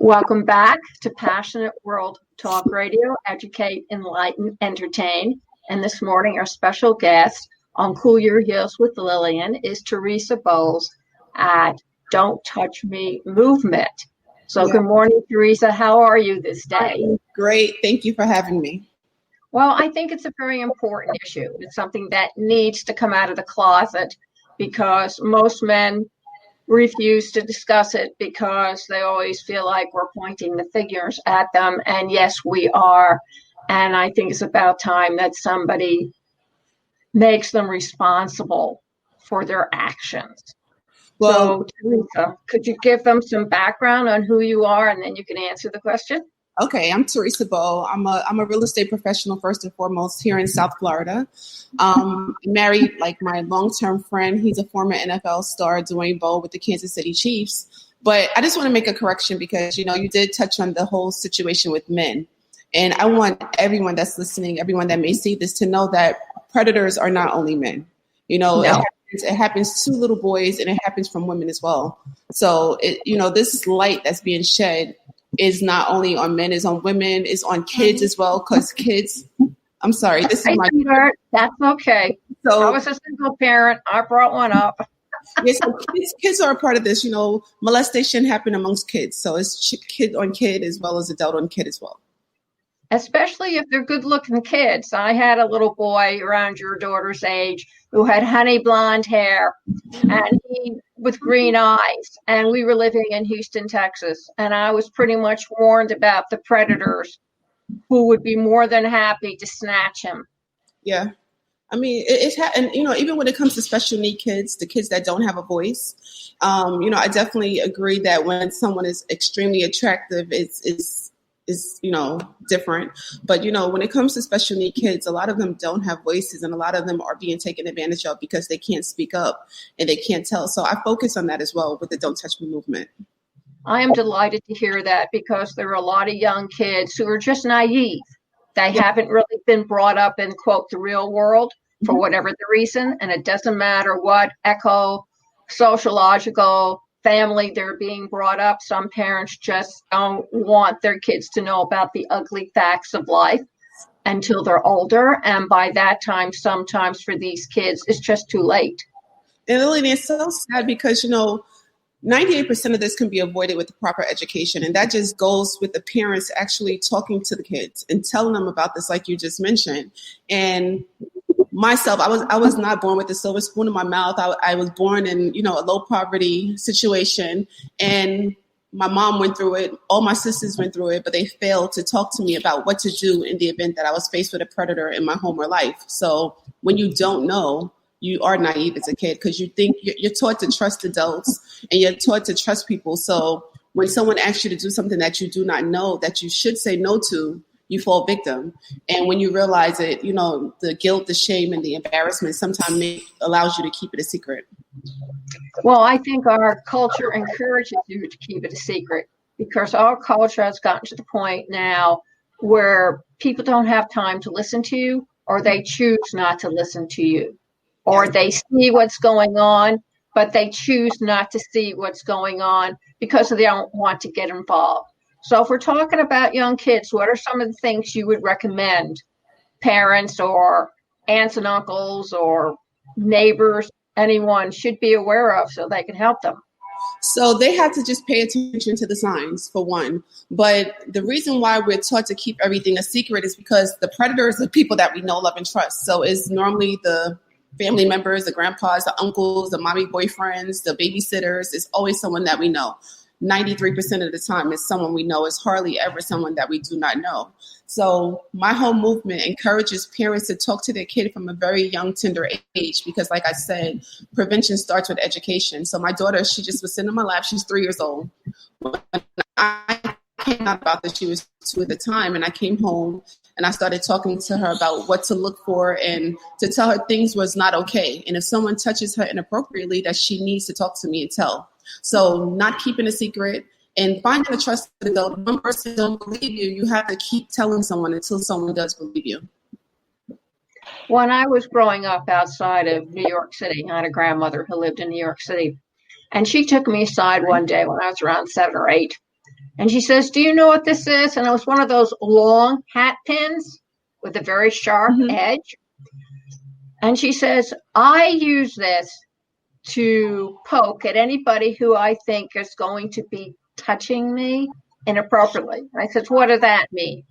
Welcome back to Passionate World Talk Radio, Educate, Enlighten, Entertain. And this morning, our special guest on Cool Your Heels with Lillian is Theresa Bowe at Don't Touch Me Movement. So Good morning, Theresa. How are you this day? Great. Thank you for having me. Well, I think it's a very important issue. It's something that needs to come out of the closet because most men refuse to discuss it because they always feel like we're pointing the fingers at them. And yes, we are. And I think it's about time that somebody makes them responsible for their actions. Well, so, Theresa, could you give them some background on who you are, and then you can answer the question? Okay, I'm Theresa Bowe. I'm a real estate professional first and foremost here in South Florida. Married like my long-term friend. He's a former NFL star, Dwayne Bowe with the Kansas City Chiefs. But I just want to make a correction because, you you did touch on the whole situation with men. And I want everyone that's listening, everyone that may see this to know that predators are not only men. No. It happens to little boys and it happens from women as well. So, this light that's being shed is not only on men, is on women, is on kids as well. Because kids, I'm sorry, this is my sweetheart. That's okay. So I was a single parent. I brought one up. Yes, so kids are a part of this. Molestation happen amongst kids. So it's kid on kid as well as adult on kid as well. Especially if they're good-looking kids. I had a little boy around your daughter's age who had honey blonde hair and he with green eyes. And we were living in Houston, Texas. And I was pretty much warned about the predators who would be more than happy to snatch him. Yeah. I mean, and even when it comes to special need kids, the kids that don't have a voice, I definitely agree that when someone is extremely attractive, is different. But, when it comes to special need kids, a lot of them don't have voices and a lot of them are being taken advantage of because they can't speak up and they can't tell. So I focus on that as well with the Don't Touch Me movement. I am delighted to hear that because there are a lot of young kids who are just naive. They haven't really been brought up in, quote, the real world for whatever the reason. And it doesn't matter what sociological family they're being brought up. Some parents just don't want their kids to know about the ugly facts of life until they're older. And by that time, sometimes for these kids, it's just too late. And Lillian, it's so sad because, 98% of this can be avoided with the proper education. And that just goes with the parents actually talking to the kids and telling them about this, like you just mentioned. And myself, I was not born with a silver spoon in my mouth. I was born in, a low poverty situation. And my mom went through it. All my sisters went through it, but they failed to talk to me about what to do in the event that I was faced with a predator in my home or life. So when you don't know, you are naive as a kid because you think you're taught to trust adults and you're taught to trust people. So when someone asks you to do something that you do not know that you should say no to, you fall victim. And when you realize it, the guilt, the shame, and the embarrassment sometimes allows you to keep it a secret. Well, I think our culture encourages you to keep it a secret because our culture has gotten to the point now where people don't have time to listen to you or they choose not to listen to you. Or they see what's going on, but they choose not to see what's going on because they don't want to get involved. So if we're talking about young kids, what are some of the things you would recommend parents or aunts and uncles or neighbors, anyone should be aware of so they can help them? So they have to just pay attention to the signs, for one. But the reason why we're taught to keep everything a secret is because the predators are people that we know, love, and trust. So it's normally the family members, the grandpas, the uncles, the mommy boyfriends, the babysitters. It's always someone that we know. 93% of the time it's someone we know. It's hardly ever someone that we do not know. So my whole movement encourages parents to talk to their kid from a very young, tender age, because like I said, prevention starts with education. So my daughter, she just was sitting in my lap. She's 3 years old. When I came out about this, she was 2 at the time, and I came home and I started talking to her about what to look for and to tell her things was not okay. And if someone touches her inappropriately, that she needs to talk to me and tell. So not keeping a secret and finding a trusted adult. One person don't believe you, you have to keep telling someone until someone does believe you. When I was growing up outside of New York City, I had a grandmother who lived in New York City. And she took me aside one day when I was around 7 or 8. And she says, do you know what this is? And it was one of those long hat pins with a very sharp edge. And she says, I use this to poke at anybody who I think is going to be touching me inappropriately. And I said, what does that mean?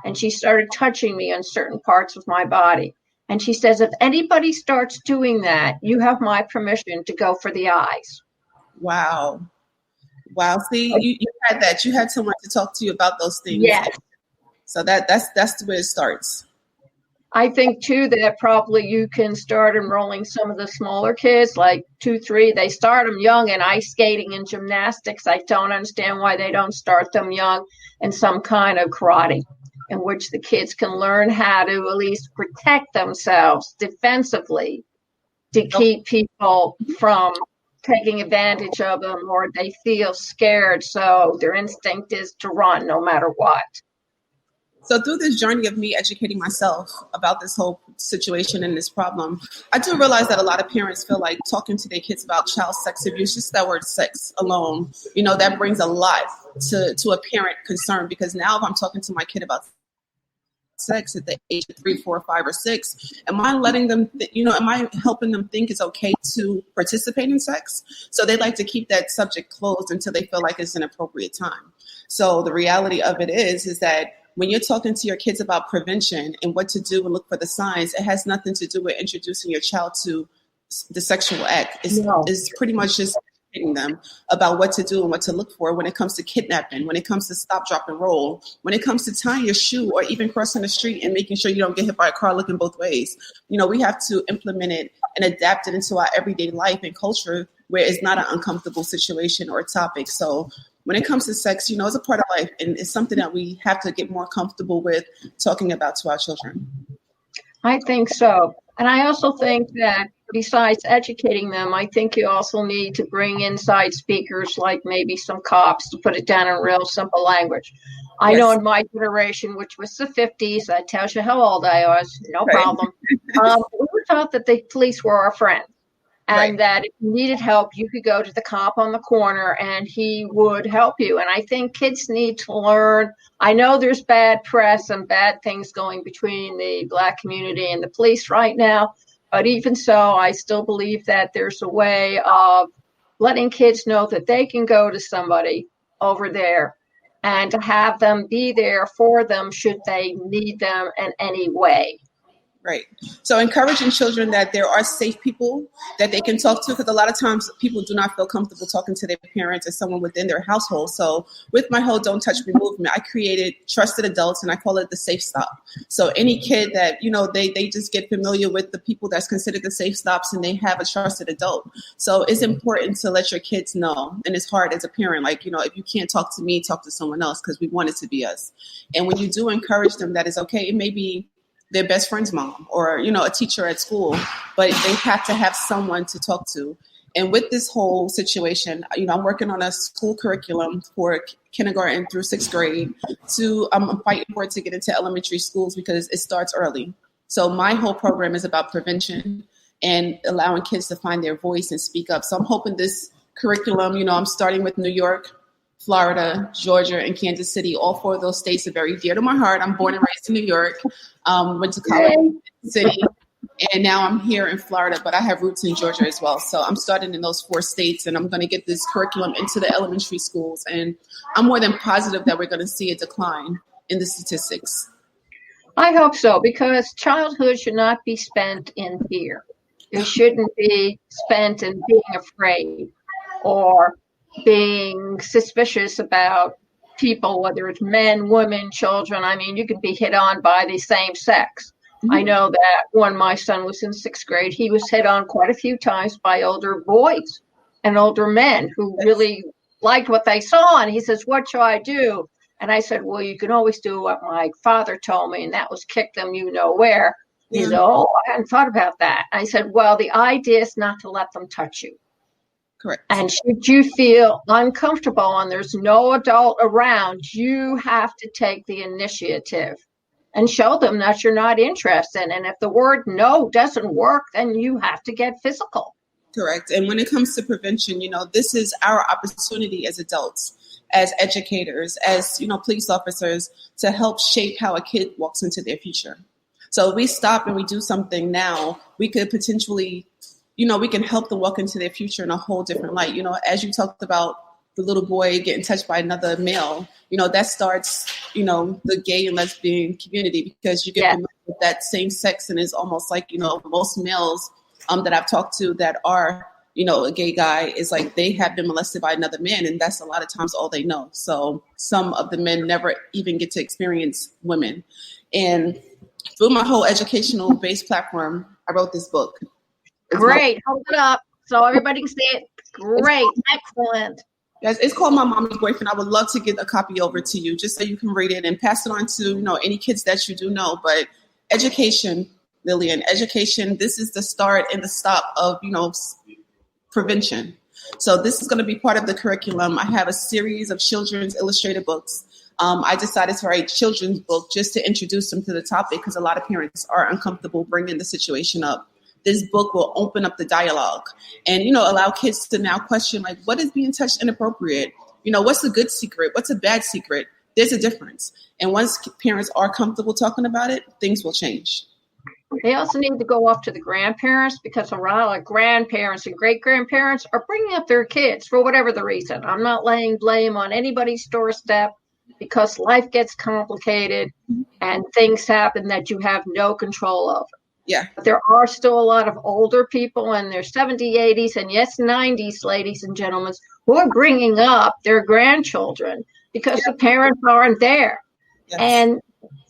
And she started touching me on certain parts of my body. And she says, if anybody starts doing that, you have my permission to go for the eyes. Wow. Wow. See, you had that. You had someone to talk to you about those things. Yes. So that's the way it starts. I think, too, that probably you can start enrolling some of the smaller kids, like 2, 3. They start them young in ice skating and gymnastics. I don't understand why they don't start them young in some kind of karate, in which the kids can learn how to at least protect themselves defensively to keep people from taking advantage of them, or they feel scared, so their instinct is to run no matter what. So through this journey of me educating myself about this whole situation and this problem, I do realize that a lot of parents feel like talking to their kids about child sex abuse, just that word sex alone, that brings a lot to a parent concern, because now if I'm talking to my kid about sex at the age of 3, 4, 5, or 6, am I letting them, am I helping them think it's okay to participate in sex? So they like to keep that subject closed until they feel like it's an appropriate time. So the reality of it is that when you're talking to your kids about prevention and what to do and look for the signs, it has nothing to do with introducing your child to the sexual act. It's pretty much just educating them about what to do and what to look for when it comes to kidnapping, when it comes to stop, drop, and roll, when it comes to tying your shoe, or even crossing the street and making sure you don't get hit by a car looking both ways. We have to implement it and adapt it into our everyday life and culture where it's not an uncomfortable situation or topic. So when it comes to sex, it's a part of life, and it's something that we have to get more comfortable with talking about to our children. I think so. And I also think that besides educating them, I think you also need to bring inside speakers, like maybe some cops, to put it down in real simple language. I know in my generation, which was the 50s, that tells you how old I was, no problem. We were taught that the police were our friend. And that if you needed help, you could go to the cop on the corner and he would help you. And I think kids need to learn. I know there's bad press and bad things going between the Black community and the police right now. But even so, I still believe that there's a way of letting kids know that they can go to somebody over there and to have them be there for them should they need them in any way. Right. So encouraging children that there are safe people that they can talk to, because a lot of times people do not feel comfortable talking to their parents or someone within their household. So with my whole Don't Touch Me movement, I created trusted adults, and I call it the safe stop. So any kid that, they just get familiar with the people that's considered the safe stops, and they have a trusted adult. So it's important to let your kids know. And it's hard as a parent, like, if you can't talk to me, talk to someone else, because we want it to be us. And when you do encourage them that it's okay, it may be their best friend's mom or, a teacher at school, but they have to have someone to talk to. And with this whole situation, I'm working on a school curriculum for kindergarten through 6th grade I'm fighting for it to get into elementary schools because it starts early. So my whole program is about prevention and allowing kids to find their voice and speak up. So I'm hoping this curriculum, I'm starting with New York, Florida, Georgia, and Kansas City. All 4 of those states are very dear to my heart. I'm born and raised in New York, went to college in the city, and now I'm here in Florida, but I have roots in Georgia as well. So I'm starting in those 4 states, and I'm going to get this curriculum into the elementary schools. And I'm more than positive that we're going to see a decline in the statistics. I hope so, because childhood should not be spent in fear. It shouldn't be spent in being afraid or being suspicious about people, whether it's men, women, children. I mean, you could be hit on by the same sex. Mm-hmm. I know that when my son was in 6th grade, he was hit on quite a few times by older boys and older men who really liked what they saw. And he says, what should I do? And I said, well, you can always do what my father told me, and that was kick them where. He said, oh, I hadn't thought about that. I said, well, the idea is not to let them touch you. Correct. And should you feel uncomfortable and there's no adult around, you have to take the initiative and show them that you're not interested. And if the word no doesn't work, then you have to get physical. Correct. And when it comes to prevention, this is our opportunity as adults, as educators, as, police officers, to help shape how a kid walks into their future. So if we stop and we do something now, we could potentially, we can help them walk into their future in a whole different light. As you talked about the little boy getting touched by another male, that starts, the gay and lesbian community, because you get familiar with that same sex, and it's almost like, most males that I've talked to that are, a gay guy, is like they have been molested by another man, and that's a lot of times all they know. So some of the men never even get to experience women. And through my whole educational based platform, I wrote this book. Great. Hold it up so everybody can see it. Great. Excellent. Guys, it's called My Mommy's Boyfriend. I would love to get a copy over to you just so you can read it and pass it on to, any kids that you do know. But education, Lillian, education, this is the start and the stop of, prevention. So this is going to be part of the curriculum. I have a series of children's illustrated books. I decided to write a children's book just to introduce them to the topic, because a lot of parents are uncomfortable bringing the situation up. This book will open up the dialogue and, allow kids to now question, like, what is being touched inappropriate? What's a good secret? What's a bad secret? There's a difference. And once parents are comfortable talking about it, things will change. They also need to go off to the grandparents, because a lot of grandparents and great-grandparents are bringing up their kids for whatever the reason. I'm not laying blame on anybody's doorstep, because life gets complicated and things happen that you have no control over. Yeah. But there are still a lot of older people in their 70s, 80s, and yes, 90s, ladies and gentlemen, who are bringing up their grandchildren because the parents aren't there. Yes. And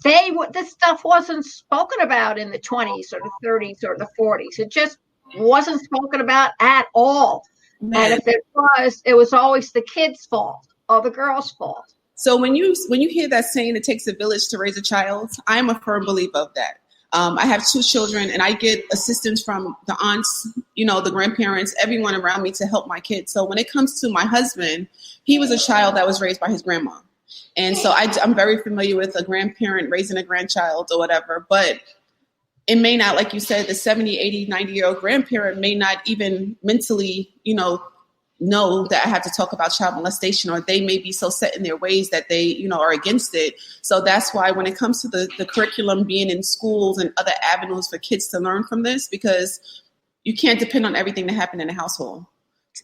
this stuff wasn't spoken about in the 20s or the 30s or the 40s. It just wasn't spoken about at all. Man. And if it was always the kid's fault or the girl's fault. So when you hear that saying, it takes a village to raise a child, I am a firm believer of that. I have 2 children, and I get assistance from the aunts, the grandparents, everyone around me to help my kids. So when it comes to my husband, he was a child that was raised by his grandma. And so I'm very familiar with a grandparent raising a grandchild or whatever, but it may not, like you said, the 70, 80, 90-year-old grandparent may not even mentally, know that I have to talk about child molestation, or they may be so set in their ways that they, are against it. So that's why when it comes to the curriculum being in schools and other avenues for kids to learn from this, because you can't depend on everything that happened in the household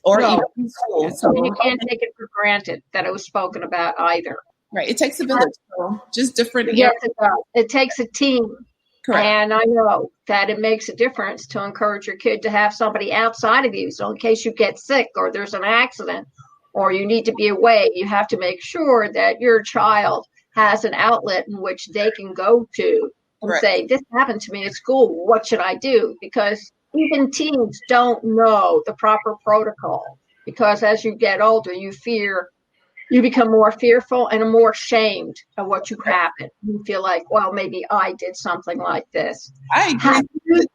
or even in school. So you can't take it for granted that it was spoken about either. Right. It takes a village. So just different. Yes, it does. It takes a team. Correct. And I know that it makes a difference to encourage your kid to have somebody outside of you. So in case you get sick or there's an accident or you need to be away, you have to make sure that your child has an outlet in which they can go to and say, this happened to me at school. What should I do? Because even teens don't know the proper protocol, because as you get older, you become more fearful and more ashamed of what you happened. You feel like, well, maybe I did something like this. I agree.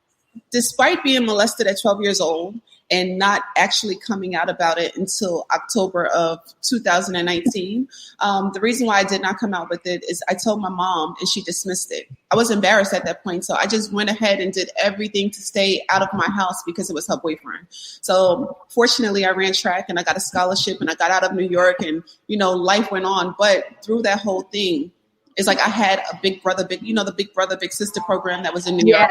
Despite being molested at 12 years old and not actually coming out about it until October of 2019, the reason why I did not come out with it is I told my mom and she dismissed it. I was embarrassed at that point, so I just went ahead and did everything to stay out of my house because it was her boyfriend. So fortunately, I ran track and I got a scholarship and I got out of New York, and life went on. But through that whole thing, it's like I had a big brother, the big brother, big sister program that was in New York.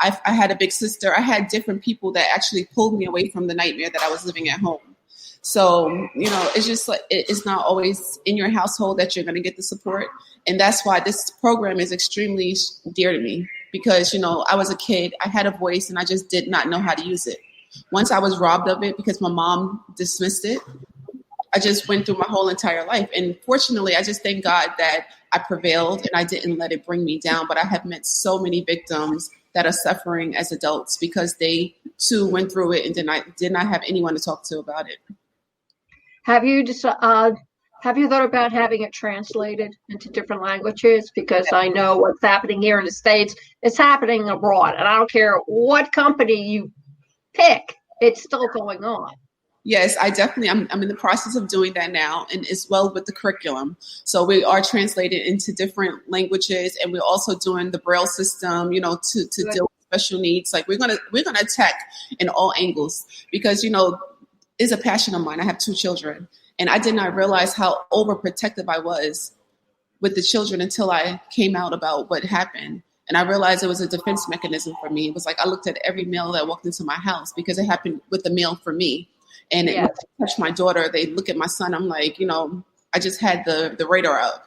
I had a big sister. I had different people that actually pulled me away from the nightmare that I was living at home. So, it's just like, it's not always in your household that you're going to get the support. And that's why this program is extremely dear to me, because, I was a kid, I had a voice, and I just did not know how to use it. Once I was robbed of it because my mom dismissed it, I just went through my whole entire life. And fortunately, I just thank God that I prevailed and I didn't let it bring me down. But I have met so many victims that are suffering as adults because they too went through it and did not have anyone to talk to about it. Have you thought about having it translated into different languages? Because I know what's happening here in the States, it's happening abroad. And I don't care what company you pick, it's still going on. Yes, I'm in the process of doing that now, and as well with the curriculum. So we are translated into different languages, and we're also doing the Braille system, to deal with special needs. Like we're gonna attack in all angles because it's a passion of mine. I have 2 children, and I did not realize how overprotective I was with the children until I came out about what happened. And I realized it was a defense mechanism for me. It was like I looked at every male that walked into my house because it happened with the male for me. And it touched my daughter. They look at my son. I'm like, I just had the radar up.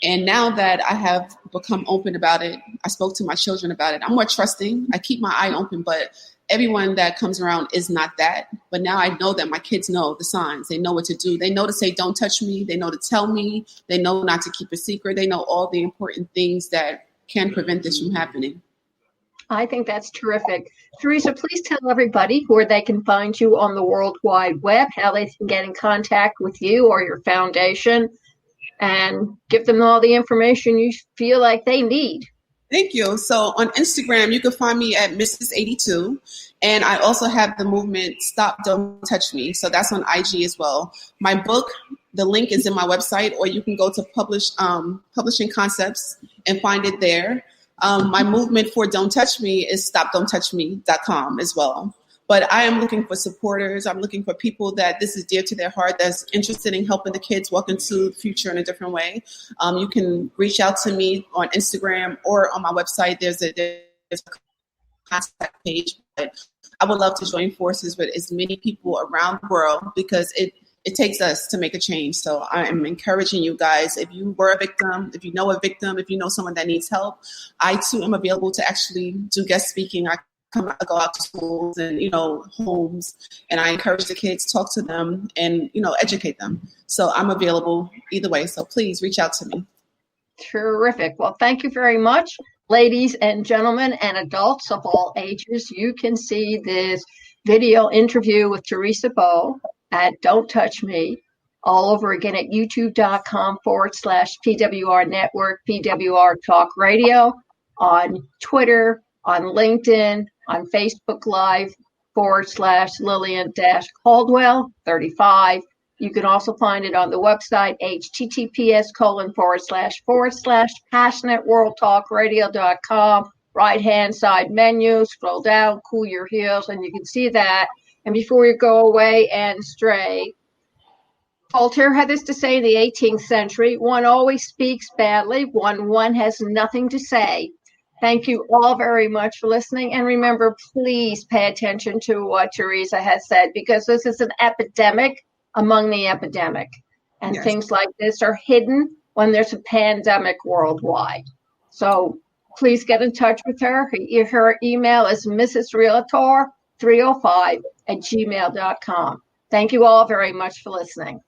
And now that I have become open about it, I spoke to my children about it. I'm more trusting. I keep my eye open, but everyone that comes around is not that. But now I know that my kids know the signs. They know what to do. They know to say, don't touch me. They know to tell me. They know not to keep a secret. They know all the important things that can prevent this from happening. I think that's terrific. Theresa, please tell everybody where they can find you on the World Wide Web, how they can get in contact with you or your foundation, and give them all the information you feel like they need. Thank you. So on Instagram, you can find me at Mrs.82. And I also have the movement Stop, Don't Touch Me. So that's on IG as well. My book, the link is in my website, or you can go to Publishing Concepts and find it there. My movement for Don't Touch Me is stopdon'ttouchme.com as well. But I am looking for supporters. I'm looking for people that this is dear to their heart, that's interested in helping the kids walk into the future in a different way. You can reach out to me on Instagram or on my website. There's a contact page. But I would love to join forces with as many people around the world because it takes us to make a change. So I am encouraging you guys, if you were a victim, if you know a victim, if you know someone that needs help, I too am available to actually do guest speaking. I go out to schools and, homes, and I encourage the kids, talk to them and, educate them. So I'm available either way. So please reach out to me. Terrific. Well, thank you very much, ladies and gentlemen and adults of all ages. You can see this video interview with Theresa Bowe at Don't Touch Me all over again at youtube.com/PWR Network, PWR Talk Radio, on Twitter, on LinkedIn, on Facebook Live /Lillian-Cauldwell 35. You can also find it on the website, https://passionateworldtalkradio.com. Right-hand side menu, scroll down, cool your heels, and you can see that. And before you go away and stray, Voltaire had this to say in the 18th century, one always speaks badly when one has nothing to say. Thank you all very much for listening. And remember, please pay attention to what Theresa has said, because this is an epidemic among the epidemic. And things like this are hidden when there's a pandemic worldwide. So please get in touch with her. Her email is mrsrealtor305@gmail.com. Thank you all very much for listening.